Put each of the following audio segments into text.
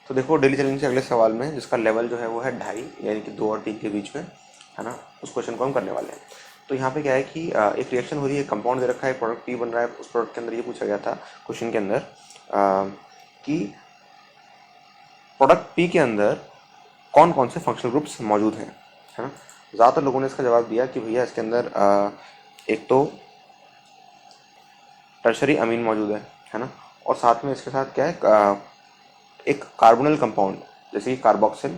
तो देखो daily challenge के अगले सवाल में जिसका लेवल जो है वो है 2.5 यानी कि 2 और 3 के बीच में, है ना, उस क्वेश्चन को हम करने वाले हैं। तो यहाँ पे क्या है कि एक रिएक्शन हो रही है, कंपाउंड दे रखा है, प्रोडक्ट पी बन रहा है। उस प्रोडक्ट के अंदर ये पूछा गया था क्वेश्चन के अंदर कि प्रोडक्ट पी के अंदर कौन कौन से फंक्शनल ग्रुप्स मौजूद हैं, है ना। ज़्यादातर लोगों ने इसका जवाब दिया कि भैया इसके अंदर एक तो टर्शरी अमीन मौजूद है ना, और साथ में इसके साथ क्या है, एक कार्बोनिल कंपाउंड जैसे कि कार्बोक्सिल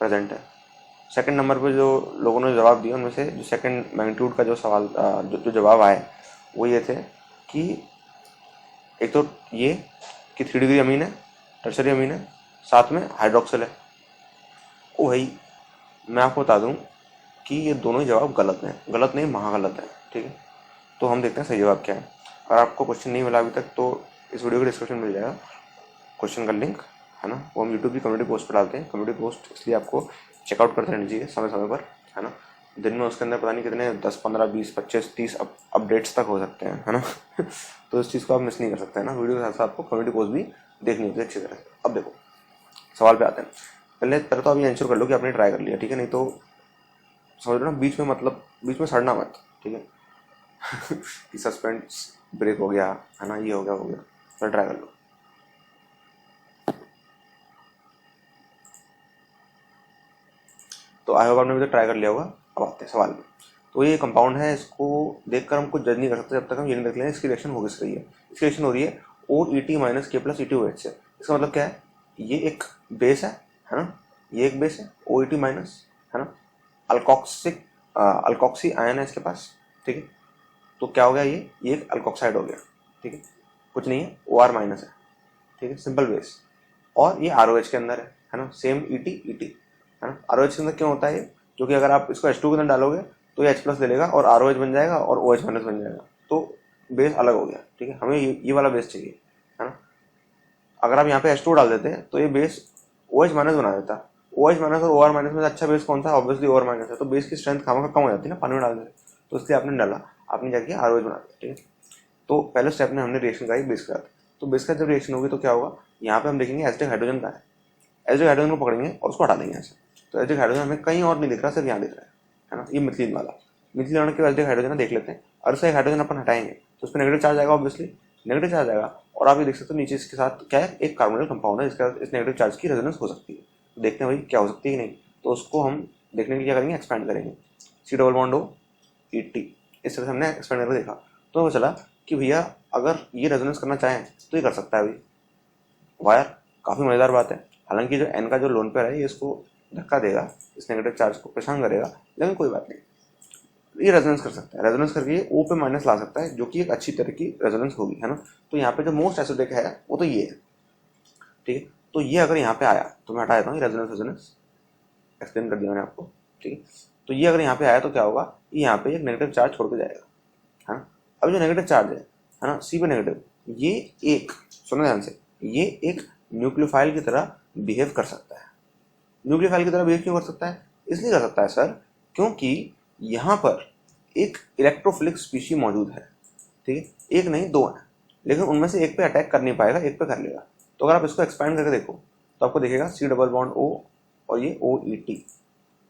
प्रेजेंट है। सेकंड नंबर पे जो लोगों ने जवाब दिया उनमें से जो सेकंड मैग्नीट्यूड का जो सवाल जो जवाब आए वो ये थे कि एक तो ये कि 3 डिग्री अमीन है, टर्शरी अमीन है, साथ में हाइड्रोक्सिल है। ओ भाई मैं आपको बता दूं कि ये दोनों ही जवाब गलत हैं, गलत नहीं महागलत है, ठीक है। तो हम देखते हैं सही जवाब क्या है। अगर आपको क्वेश्चन नहीं मिला अभी तक तो इस वीडियो के डिस्क्रिप्शन में मिल जाएगा क्वेश्चन का लिंक, है ना। वो हम यूट्यूब की कम्युनिटी पोस्ट पर डालते हैं। कम्युनिटी पोस्ट इसलिए आपको चेकआउट करते रहना चाहिए समय समय पर, है ना। दिन में उसके अंदर पता नहीं कितने 10, 15, 20, 25, 30 अपडेट्स तक हो सकते हैं, है ना। तो इस चीज़ को आप मिस नहीं कर सकते हैं ना। वीडियो के साथ साथ आपको कम्युनिटी पोस्ट भी देखनी होती है अच्छी तरह से। अब देखो सवाल पे आते हैं। पहले तो आप ये आंसर कर लो कि आपने ट्राई कर लिया, ठीक है। नहीं तो समझ लो ना बीच में, मतलब बीच में सड़ना मत, ठीक है। कि सस्पेंस ब्रेक हो गया, है ना, ये हो गया, तो ट्राई कर लो। तो आई होप आपने अभी तक ट्राई कर लिया होगा। अब आते हैं सवाल में। तो ये कंपाउंड है, इसको देखकर हम कुछ जज नहीं कर सकते जब तक हम ये नहीं देख लें इसकी रिएक्शन हो किस रही है। इसकी रिएक्शन हो रही है OET minus K plus ETOH से। इसका मतलब क्या है, ये एक बेस है ना, ये एक बेस है OET माइनस, है ना। अल्कोक्सी आयन है इसके पास, ठीक है। तो क्या हो गया, ये एक अल्कोक्साइड हो गया, ठीक है। कुछ नहीं है, OR माइनस है, ठीक है, सिंपल बेस। और ये ROH के अंदर है ना, सेम ET, है ना। ROH के अंदर क्यों होता है ये, क्योंकि अगर आप इसको H2 के अंदर डालोगे तो ये H प्लस ले लेगा और ROH बन जाएगा और OH माइनस बन जाएगा, तो बेस अलग हो गया, ठीक है। हमें ये वाला बेस चाहिए, है ना। अगर आप यहाँ पे H2 डाल देते हैं तो ये बेस OH माइनस बना देता। OH माइनस और OR माइनस में अच्छा बेस कौन सा है, ऑब्वियसली OR माइनस है। तो बेस की स्ट्रेंथ खामा कम हो जाती है ना पानी में डालने से, तो इसलिए आपने डाला, आपने क्या किया, ROH बना दिया, ठीक है। तो पहले स्टेप में हमने रिएक्शन कराई बेस के साथ। तो बेस का जब रिएक्शन होगी तो क्या होगा, यहाँ पे हम देखेंगे एसिडिक हाइड्रोजन का है, एसिडिक हाइड्रोजन को पकड़ेंगे और उसको हटा देंगे ऐसे। तो एसिडिक हाइड्रोजन हमें कहीं और नहीं दिख रहा, सिर्फ यहाँ दिख रहा है ना। ये मिथिलीन वाला, मिथिलीन वाले के एसिडिक हाइड्रोजन देख लेते हैं। और उससे हाइड्रोजन अपन हटाएंगे तो उस पर नेगेटिव चार्ज आएगा, ऑब्वियसली नेगेटिव चार्ज आएगा। और आप ये देख सकते हो नीचे इसके साथ क्या है, एक कार्बोनिल कंपाउंड है जिसका इस नेगेटिव चार्ज की रेजोनेंस हो सकती है। तो देखते हैं भाई क्या हो सकती है कि नहीं। तो उसको हम देखने के लिए क्या करेंगे, एक्सपैंड करेंगे। C double bond O ET, इस तरह से हमने एक्सपैंड करके देखा तो हमें चला कि भैया अगर ये रेजोनेंस करना चाहें तो ये कर सकता है भाई। वायर काफ़ी मज़ेदार बात है। हालांकि जो N का जो लोन पेयर है ये इसको धक्का देगा, इस नेगेटिव चार्ज को परेशान करेगा, लेकिन कोई बात नहीं, ये रेजोनेंस कर सकता है। रेजोनेंस करके ये O पे माइनस ला सकता है, जो कि एक अच्छी तरह की रेजोनेंस होगी, है ना। तो यहाँ पे जो मोस्ट एसिडिक है वो तो ये है, ठीक है। तो ये अगर यहाँ पे आया तो मैं हटा देता हूँ, रेजोनेंस एक्सप्लेन कर दिया मैंने आपको, ठीक है। तो ये अगर यहाँ पे आया तो क्या होगा, ये यहाँ पे एक नेगेटिव चार्ज छोड़ के जाएगा, है ना। अब जो नेगेटिव चार्ज है ना, C पे नेगेटिव, ये एक, सुनो ध्यान से, ये एक न्यूक्लियोफाइल की तरह बिहेव कर सकता है। न्यूक्लियोफाइल की तरह बिहेव क्यों कर सकता है, इसलिए कर सकता है सर क्योंकि यहाँ पर एक इलेक्ट्रोफिलिक स्पीशी मौजूद है, ठीक है। एक नहीं, 2 हैं, लेकिन उनमें से एक पे अटैक कर नहीं पाएगा, एक पे कर लेगा। तो अगर आप इसको एक्सपैंड करके देखो तो आपको दिखेगा C डबल बॉन्ड O और ये OET,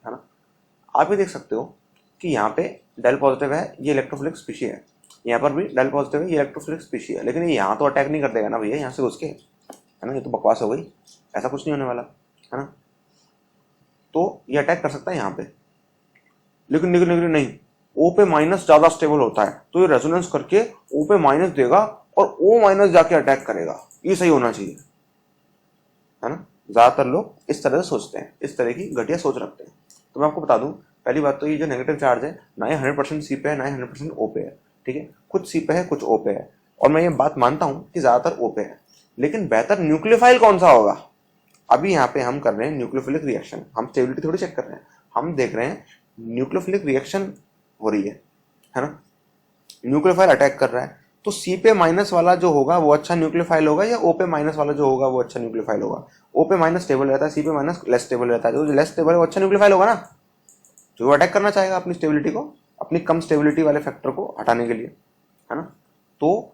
है ना। आप ये देख सकते हो कि यहाँ पे डेल पॉजिटिव है, ये इलेक्ट्रोफिलिक स्पीशी है। यहाँ पर भी डेल पॉजिटिव है, ये इलेक्ट्रोफिलिक स्पीशी है। लेकिन ये यहाँ तो अटैक नहीं कर देगा ना भैया, यहाँ से घुस के, है ना। ये तो बकवास हो गई, ऐसा कुछ नहीं होने वाला, है ना। तो ये अटैक कर सकता है यहाँ पे, लेकिन नहीं, O पे माइनस ज्यादा स्टेबल होता है, तो ये रेजोनेंस करके O पे माइनस देगा और O माइनस जाके अटैक करेगा। ये सही होना चाहिए, है ना। ज्यादातर लोग इस तरह से सोचते हैं, इस तरह की घटिया सोच रखते हैं। तो मैं आपको बता दूं, पहली बात तो ये जो नेगेटिव चार्ज है ना, ये 100% C पे है, ना 100% O पे है, ठीक है। कुछ C पे है, कुछ O पे है। और मैं ये बात मानता हूं कि ज्यादातर O पे है, लेकिन बेहतर न्यूक्लियोफाइल कौन सा होगा। अभी यहाँ पे हम कर रहे हैं न्यूक्लियोफिलिक रिएक्शन, हम स्टेबिलिटी थोड़ी चेक कर रहे हैं, हम देख रहे हैं न्यूक्लियोफिलिक रिएक्शन हो रही है ना। न्यूक्लियोफाइल अटैक कर रहा है, तो C पे माइनस वाला जो होगा वो अच्छा न्यूक्लियोफाइल होगा, या O पे माइनस वाला जो होगा वो अच्छा न्यूक्लियोफाइल होगा। O पे माइनस स्टेबल रहता है, C पे माइनस लेस स्टेबल रहता है। जो लेस स्टेबल है वो अच्छा न्यूक्लियोफाइल होगा ना, जो अटैक करना चाहेगा अपनी स्टेबिलिटी को, अपनी कम स्टेबिलिटी वाले फैक्टर को हटाने के लिए, है ना। तो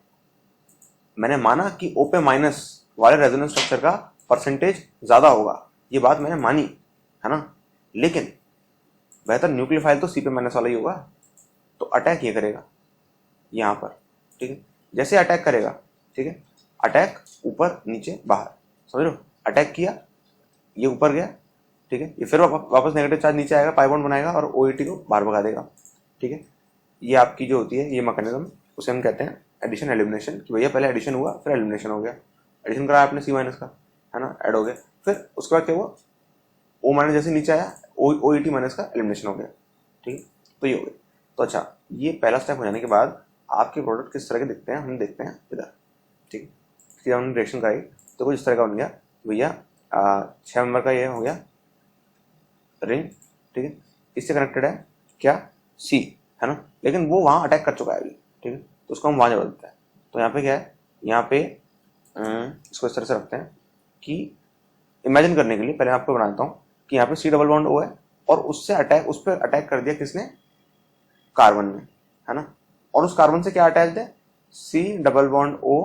मैंने माना कि O पे माइनस वाले रेजोनेंस स्ट्रक्चर का परसेंटेज ज़्यादा होगा, ये बात मैंने मानी है ना, लेकिन बेहतर न्यूक्लियोफाइल तो CP- वाला ही होगा। तो अटैक ये करेगा यहाँ पर, ठीक है, जैसे अटैक करेगा, ठीक है, अटैक ऊपर नीचे बाहर, समझ लो, अटैक किया, ये ऊपर गया, ठीक है, ये फिर वापस नेगेटिव चार्ज नीचे आएगा, पाई बॉन्ड बनाएगा और OET को बाहर भगा देगा, ठीक है। ये आपकी जो होती है ये मैकेनिज्म, उसे हम कहते हैं एडिशन एलिमिनेशन, कि भैया पहले एडिशन हुआ फिर एलिमिनेशन हो गया, एडिशन करा आपने C- का, है ना, ऐड हो गया, फिर उसके बाद क्या हुआ, O- जैसे नीचे आया, OET- का एलिमिनेशन हो गया, ठीक है, तो ये हो गया। तो अच्छा, ये पहला स्टेप हो जाने के बाद आपके प्रोडक्ट किस तरह के दिखते हैं हम देखते हैं इधर, ठीक है। फिर हमने रिएक्शन कराई तो कुछ इस तरह का बन गया भैया, 6 नंबर का ये हो गया रिंग, ठीक है, इससे कनेक्टेड है क्या, C, है ना, लेकिन वो वहाँ अटैक कर चुका है अभी, ठीक है, तो उसको हम वहाँ जमा देते हैं। तो यहाँ पे क्या है, यहाँ पे इसको इस तरह से रखते हैं कि इमेजिन करने के लिए पहले आपको बनाता हूँ कि यहाँ पे C डबल बॉन्ड O है और उससे अटैक, उस पर अटैक कर दिया किसने, कार्बन में, है ना, और उस कार्बन से क्या अटैच है, C double bond O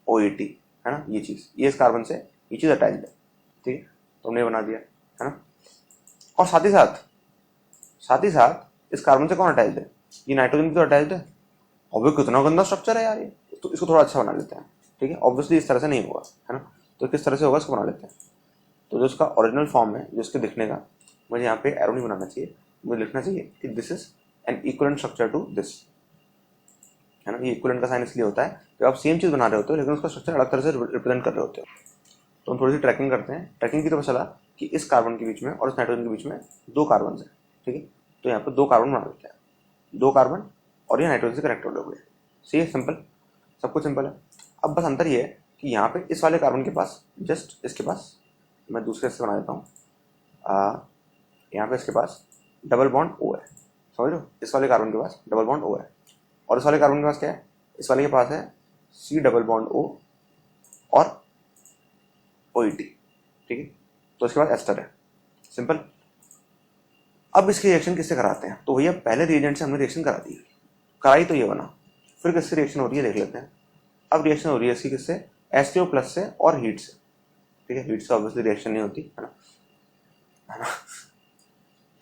OET, है ना, ये चीज, ये इस कार्बन से ये चीज अटैच है, ठीक है, तो हमने बना दिया, है ना। और साथ ही साथ इस कार्बन से कौन अटैच है, ये नाइट्रोजन भी तो अटैच है। और कितना गंदा स्ट्रक्चर है यार ये, तो इसको थोड़ा अच्छा बना लेते हैं, ठीक है, ऑब्वियसली इस तरह से नहीं होगा, है ना, तो किस तरह से होगा इसको बना लेते हैं। तो जो इसका ओरिजिनल फॉर्म है, जो इसके दिखने का, मुझे यहाँ पे एरो नहीं बनाना चाहिए, मुझे लिखना चाहिए कि this is an equivalent structure to this, है ना, ये इक्विवेलेंट का साइन इसलिए होता है जब आप सेम चीज बना रहे होते हो लेकिन उसका स्ट्रक्चर अलग तरह से रिप्रेजेंट कर रहे होते हो। तो हम थोड़ी सी ट्रैकिंग करते हैं। ट्रैकिंग की तो चला कि इस कार्बन के बीच में और इस नाइट्रोजन के बीच में 2 कार्बन है, ठीक है, तो यहाँ पे 2 कार्बन बना देते हैं, 2 कार्बन और ये नाइट्रोजन से कनेक्टेड हो गए, सही है, सिंपल, सब कुछ सिंपल है। अब बस अंतर ये है कि यहाँ पे इस वाले कार्बन के पास, जस्ट इसके पास, मैं दूसरे से बना देता हूँ, यहाँ पे इसके पास डबल बॉन्ड O है, समझ लो, इस वाले कार्बन के पास डबल बॉन्ड O है, और इस वाले कार्बन के पास क्या है, इस वाले के पास है C डबल बॉन्ड O और OET, ठीक है, तो इसके बाद एस्टर है, सिंपल। अब इसकी रिएक्शन किससे कराते हैं, तो भैया पहले रिएजेंट से हमने रिएक्शन करा दी, कराई तो ये बना, फिर किससे रिएक्शन हो रही है देख लेते हैं। अब रिएक्शन हो रही है इसकी किससे, H2O+ से और हीट से, ठीक है, हीट से ऑब्वियसली रिएक्शन नहीं होती, है ना,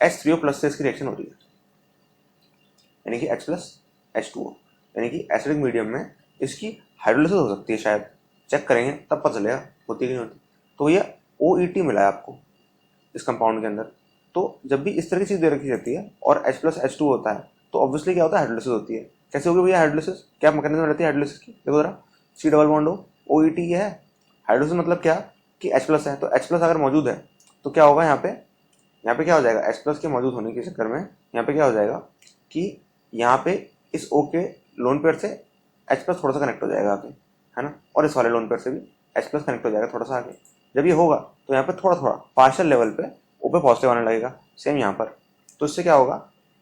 H3O+ से इसकी रिएक्शन हो रही है, यानी कि H+H2O, यानी कि एसिडिक मीडियम में इसकी हाइड्रोलिसिस हो सकती है शायद, चेक करेंगे तब पता चलेगा होती है कि नहीं होती। तो ये OET मिला है आपको इस कंपाउंड के अंदर। तो जब भी इस तरह की चीज दे रखी जाती है और H+H2 होता है तो ऑब्वियसली क्या होता है, हाइड्रोलिसिस होती है। कैसे होगी भैया हाइड्रोलिसिस, क्या मैकेनिज्म रहती है हाइड्रोलिसिस की, देखो जरा, C double bond O OET ये है, हाइड्रोलिसिस मतलब क्या कि H+ है, तो H+ अगर मौजूद है तो क्या होगा, यहाँ पे क्या हो जाएगा, H+ के मौजूद होने के चक्कर में यहाँ पे क्या हो जाएगा कि यहाँ पे इस O के लोन पेयर से H+ थोड़ा सा कनेक्ट हो जाएगा आगे, है ना, और इस वाले लोन पेयर से भी H+ कनेक्ट हो जाएगा थोड़ा सा आगे। जब ये होगा तो यहाँ पे थोड़ा थोड़ा पार्शियल लेवल पे O पे पॉजिटिव आने लगेगा, सेम यहाँ पर। तो इससे क्या होगा,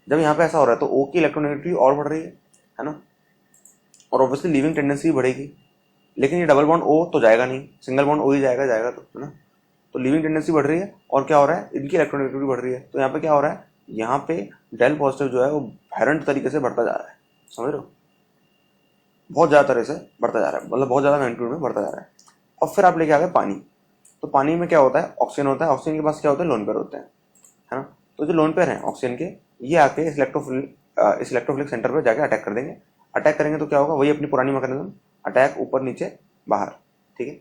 जब यहाँ पे ऐसा हो रहा है तो O की इलेक्ट्रोनेगेटिविटी और बढ़ रही है ना, और ऑब्वियसली लीविंग टेंडेंसी भी बढ़ेगी, लेकिन ये डबल बॉन्ड O तो जाएगा नहीं, सिंगल बॉन्ड O ही जाएगा तो, है ना, तो लीविंग टेंडेंसी बढ़ रही है और क्या हो रहा है, इनकी इलेक्ट्रोनेगेटिविटी बढ़ रही है। तो यहाँ पे क्या हो रहा है, यहाँ पे डेल पॉजिटिव जो है वो वायलेंट तरीके से बढ़ता जा रहा है, समझ रहे हो, बहुत ज़्यादा तरह से बढ़ता जा रहा है, मतलब बहुत ज़्यादा मैग्नीट्यूड में बढ़ता जा रहा है। और फिर आप लेके आ गए पानी, तो पानी में क्या होता है, ऑक्सीजन होता है, ऑक्सीजन के पास क्या होता है, लोन पेयर होते हैं, है ना, तो जो लोन पेयर हैं ऑक्सीजन के, ये आके इस इलेक्ट्रोफिलिक सेंटर पर जाके अटैक कर देंगे। अटैक करेंगे तो क्या होगा, वही अपनी पुरानी मैकेनिज्म, अटैक ऊपर नीचे बाहर, ठीक है,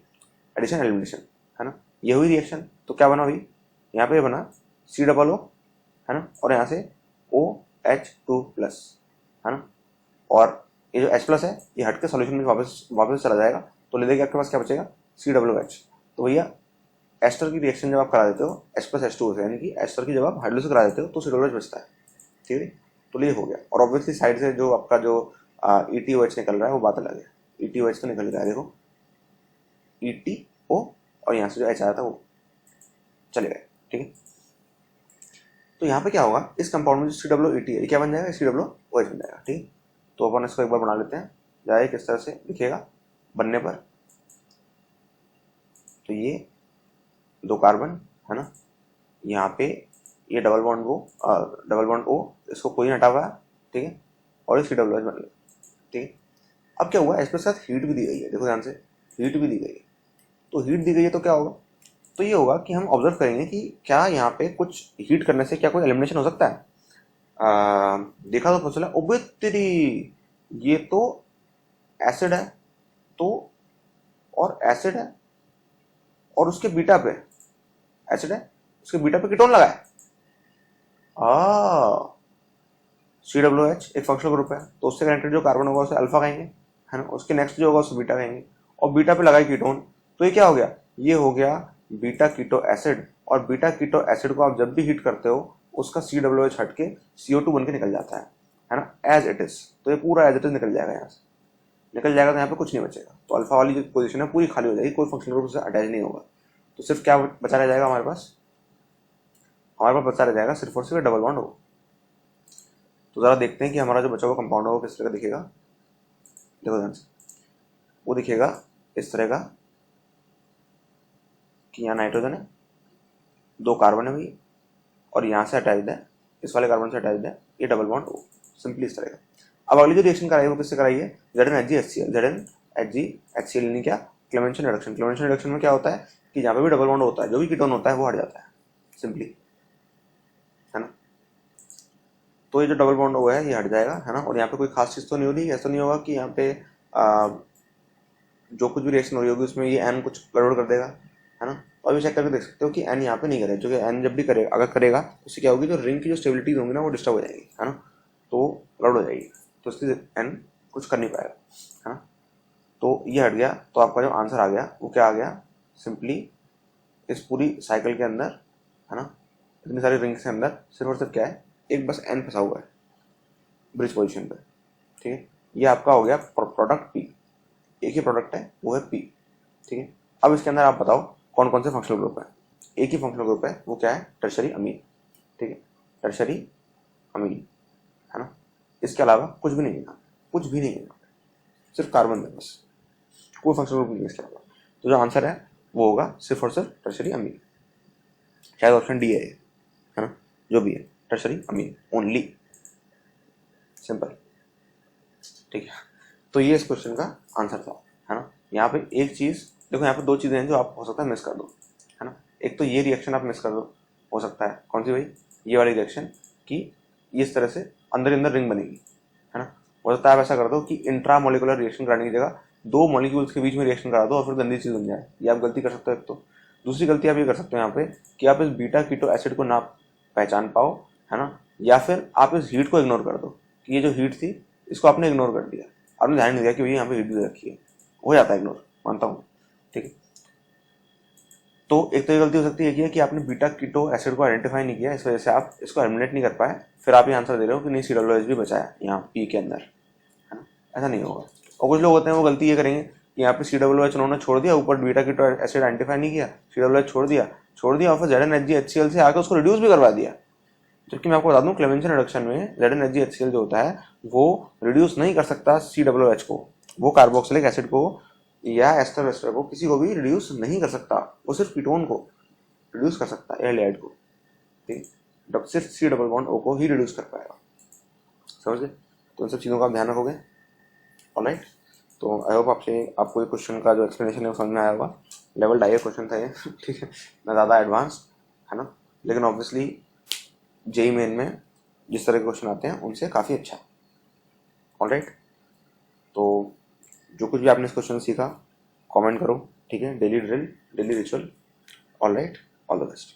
एडिशन एलिमिनेशन, है ना, ये हुई रिएक्शन। तो क्या बना, हुई यहाँ पे बना C डबल O, है ना, और यहाँ से OH2+, है ना, और ये जो H+ है ये हट के सॉल्यूशन में वापस चला जाएगा, तो ले लेके आपके पास क्या बचेगा, COOH। तो भैया एस्टर की रिएक्शन जब आप करा देते हो H+H2O से, यानी कि एस्टर की जब आप हाइड्रोलिसिस करा देते हो तो COOH बचता है, ठीक है, तो ये हो गया। और ऑब्वियसली साइड से जो आपका जो ETOH निकल रहा है वो बात अलग है, ETOH तो निकल रहा है, देखो ETO, और यहाँ से जो H आया था वो चले गए, ठीक है। तो यहाँ पे क्या होगा, इस कंपाउंड में जो COOET है क्या बन जाएगा, COOH बन जाएगा, ठीक है। तो अपन इसको एक बार बना लेते हैं, जाए किस तरह से दिखेगा बनने पर। तो ये 2 कार्बन, है ना, यहाँ पे ये डबल बॉन्ड O, इसको कोई हटा हुआ है, ठीक है, और ये COOH बन गया, ठीक है। अब क्या हुआ, इसके साथ हीट भी दी गई है, देखो ध्यान से, हीट भी दी गई है, तो हीट दी गई है तो क्या होगा, तो ये होगा कि हम ऑब्जर्व करेंगे कि क्या यहाँ पे कुछ हीट करने से क्या कोई एलिमिनेशन हो सकता है। देखा तो पता चला ओबे तेरी, ये तो एसिड है, तो और एसिड है और उसके बीटा पे एसिड है, उसके बीटा पे कीटोन लगा है। COOH एक फंक्शनल ग्रुप है, तो उससे कनेक्टेड जो कार्बन होगा उसे अल्फा कहेंगे, है ना, उसके नेक्स्ट जो होगा उसे बीटा कहेंगे, और बीटा पे लगाए कीटोन, तो ये क्या हो गया, ये हो गया बीटा कीटो एसिड। और बीटा कीटो एसिड को आप जब भी हीट करते हो उसका COOH हट के CO2 बन के निकल जाता है ना, एज इट इज। तो ये पूरा एज इट इज निकल जाएगा, यहाँ से निकल जाएगा, तो यहाँ पे कुछ नहीं बचेगा, तो अल्फा वाली जो पोजीशन है पूरी खाली हो जाएगी, कोई फंक्शनल ग्रुप से अटैच नहीं होगा। तो सिर्फ क्या बचा रह जाएगा हमारे पास, बचा रह जाएगा सिर्फ और सिर्फ डबल बॉन्ड हो। तो जरा देखते हैं कि हमारा जो बचा हुआ कंपाउंड होगा किस तरह का दिखेगा। देखो ध्यान से, वो दिखेगा इस तरह का कि यहाँ नाइट्रोजन है, 2 कार्बन है भाई, और यहाँ से अटैच्ड है, इस वाले कार्बन से अटैच्ड है, ये डबल बॉन्ड हो, सिंपली इस तरह का। अब अगली जो रिएक्शन कराई है वो किससे कराई है, ZnHgHCl। ZnHgHCl यानी क्या, क्लेमेंशन रिडक्शन। क्लेमेंशन रिडक्शन में क्या होता है कि जहाँ पे भी डबल बॉन्ड होता है, जो भी कीटोन होता है वो हट जाता है सिंपली, है ना। तो ये जो डबल बॉन्ड हुआ है ये हट जाएगा, है ना। और यहाँ पे कोई खास चीज़ तो नहीं हो रही, ऐसा नहीं होगा कि यहाँ पे जो कुछ भी रिएक्शन हो रही होगी उसमें ये एन कुछ गड़बड़ कर देगा, है ना। तो अभी चेक करके देख सकते हो कि एन यहाँ पे नहीं करे, जो कि एन जब भी करेगा, अगर करेगा तो उससे क्या होगी, जो रिंग की जो स्टेबिलिटीज होंगी ना वो डिस्टर्ब हो जाएगी, है ना, तो गड़बड़ हो जाएगी, तो इसलिए एन कुछ कर नहीं पाएगा, है ना। तो ये हट गया, तो आपका जो आंसर आ गया वो क्या आ गया, सिंपली इस पूरी साइकिल के अंदर, है ना, इतनी सारी रिंग्स के अंदर सिर्फ और सिर्फ क्या है, एक बस एन फंसा हुआ है ब्रिज पोजिशन पे, ठीक है। ये आपका हो गया प्रोडक्ट पी, एक ही प्रोडक्ट है वो है पी, ठीक है। अब इसके अंदर आप बताओ कौन कौन से फंक्शनल ग्रुप है, एक ही फंक्शनल ग्रुप है, वो क्या है, टर्शरी अमीन, ठीक है, टर्शरी अमीन, है ना। इसके अलावा कुछ भी नहीं है, कुछ भी नहीं है, सिर्फ कार्बन है बस, कोई फंक्शनल ग्रुप नहीं है इसके अलावा। तो जो आंसर है वो होगा सिर्फ और सिर्फ टर्शरी अमीन, शायद ऑप्शन डी है ना, जो भी है टर्शरी अमीन ओनली, सिंपल, ठीक है। तो ये इस क्वेश्चन का आंसर था, है ना। यहाँ पे एक चीज देखो, यहाँ पे 2 चीजें हैं जो आप हो सकता है मिस कर दो, है ना। एक तो ये रिएक्शन आप मिस कर दो, हो सकता है, कौन सी भाई, ये वाली रिएक्शन कि इस तरह से अंदर अंदर रिंग बनेगी, है ना। हो सकता है आप ऐसा कर दो कि इंट्रा मोलिकुलर रिएक्शन कराने की जगह 2 मॉलिक्यूल्स के बीच में रिएक्शन करा दो और फिर गंदी चीज बन जाए, ये आप गलती कर सकते हो एक तो। दूसरी गलती आप ये कर सकते हो यहाँ पे कि आप इस बीटा कीटो एसिड को ना पहचान पाओ, है ना, या फिर आप इस हीट को इग्नोर कर दो कि ये जो हीट थी इसको आपने इग्नोर कर दिया, आपने ध्यान नहीं दिया कि भैया यहाँ पे हीट दे रखी है, हो जाता है इग्नोर, मानता हूँ, ठीक है। तो एक तो ये गलती हो सकती है कि आपने बीटा कीटो एसिड को आइडेंटिफाई नहीं किया, इस वजह से आप इसको एलिमिनेट नहीं कर पाए, फिर आप ये आंसर दे रहे हो कि नहीं COOH भी बचा है यहाँ पी के अंदर, है ना, ऐसा नहीं होगा। और कुछ लोग होते हैं वो गलती ये करेंगे कि यहाँ पे COOH उन्होंने छोड़ दिया, ऊपर बीटा कीटो एसिड आइडेंटिफाई नहीं किया, COOH छोड़ दिया और फिर ZnHgHCl से आकर उसको रिड्यूस भी करवा दिया, जबकि मैं आपको बता दूं क्लेमेंशन रिडक्शन में ZnHgHCl जो होता है वो रिड्यूस नहीं कर सकता COOH को, वो कार्बोक्सिलिक एसिड को या एस्टर वेस्टर को, किसी को भी रिड्यूस नहीं कर सकता, वो सिर्फ कीटोन को रिड्यूस कर सकता है, एल्डिहाइड को, ठीक है, सिर्फ C डबल बॉन्ड O को ही रिड्यूस कर पाएगा, समझ गए। तो इन सब चीज़ों का ध्यान रखोगे, ऑलराइट। तो आई होप आपको ये क्वेश्चन का जो एक्सप्लेनेशन है वो समझ में आया होगा। लेवल डायर क्वेश्चन था ये, ठीक है, ना ज़्यादा एडवांस, है ना, लेकिन ऑब्वियसली जेई मेन में जिस तरह के क्वेश्चन आते हैं उनसे काफ़ी अच्छा, ऑलराइट। तो जो कुछ भी आपने इस क्वेश्चन सीखा कमेंट करो, ठीक है, daily drill, daily ritual, alright, all the best.